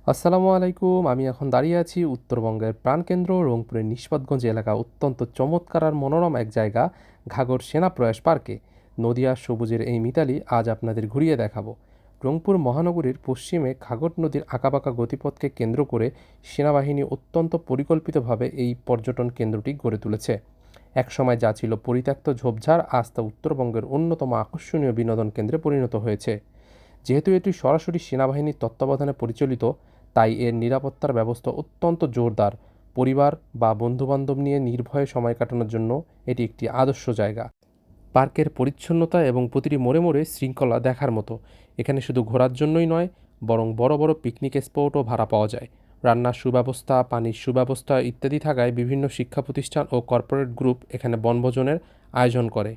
আসসালামু আলাইকুম। আমি এখন দাঁড়িয়ে আছি উত্তরবঙ্গের প্রাণকেন্দ্র রংপুরের নিশপতগঞ্জ এলাকা। অত্যন্ত চমৎকার আর মনোরম এক জায়গা, ঘাঘর সেনাপ্রয়াস পার্কে। নদী আর সবুজের এই মিতালি আজ আপনাদের ঘুরিয়ে দেখাবো। রংপুর মহানগরীর পশ্চিমে ঘাঘর নদীর আঁকাবাঁকা গতিপথকে কেন্দ্র করে সেনাবাহিনী অত্যন্ত পরিকল্পিতভাবে এই পর্যটন কেন্দ্রটি গড়ে তুলেছে। একসময় যা ছিল পরিত্যক্ত ঝোপঝাড়, আজ তা উত্তরবঙ্গের অন্যতম আকর্ষণীয় বিনোদন কেন্দ্রে পরিণত হয়েছে। যেহেতু এটি সরাসরি সেনাবাহিনীর তত্ত্বাবধানে পরিচালিত, তাই এর নিরাপত্তার ব্যবস্থা অত্যন্ত জোরদার। পরিবার বা বন্ধুবান্ধব নিয়ে নির্ভয়ে সময় কাটানোর জন্য এটি একটি আদর্শ জায়গা। পার্কের পরিচ্ছন্নতা এবং প্রতিটি মোড়ে মোড়ে শৃঙ্খলা দেখার মতো। এখানে শুধু ঘোরার জন্যই নয়, বরং বড় বড় পিকনিক স্পটও ভাড়া পাওয়া যায়। রান্নার সুব্যবস্থা, পানির সুব্যবস্থা ইত্যাদি থাকায় বিভিন্ন শিক্ষা প্রতিষ্ঠান ও কর্পোরেট গ্রুপ এখানে বনভোজনের আয়োজন করে।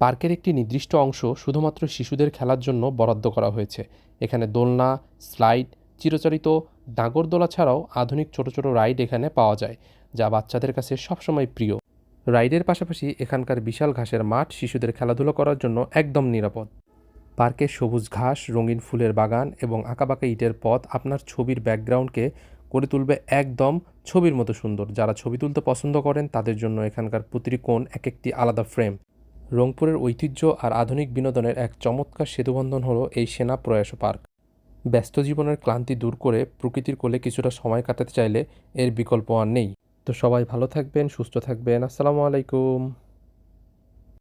পার্কের একটি নির্দিষ্ট অংশ শুধুমাত্র শিশুদের খেলার জন্য বরাদ্দ করা হয়েছে। এখানে দোলনা, স্লাইড, চিরাচরিত নাগরদোলা ছাড়াও আধুনিক ছোট ছোট রাইড এখানে পাওয়া যায়, যা বাচ্চাদের কাছে সবসময় প্রিয়। রাইডের পাশাপাশি এখানকার বিশাল ঘাসের মাঠ শিশুদের খেলাধুলো করার জন্য একদম নিরাপদ। পার্কের সবুজ ঘাস, রঙিন ফুলের বাগান এবং আঁকাবাঁকা ইটের পথ আপনার ছবির ব্যাকগ্রাউন্ডকে করে তুলবে একদম ছবির মতো সুন্দর। যারা ছবি তুলতে পছন্দ করেন তাদের জন্য এখানকার প্রতিটি কোণ এক একটি আলাদা ফ্রেম। রংপুরের ঐতিহ্য আর আধুনিক বিনোদনের এক চমৎকার সেতুবন্ধন হলো এই সেনা প্রয়াস পার্ক। ব্যস্ত জীবনের ক্লান্তি দূর করে প্রকৃতির কোলে কিছুটা সময় কাটাতে চাইলে এর বিকল্প আর নেই। তো সবাই ভালো থাকবেন, সুস্থ থাকবেন। আসসালামু আলাইকুম।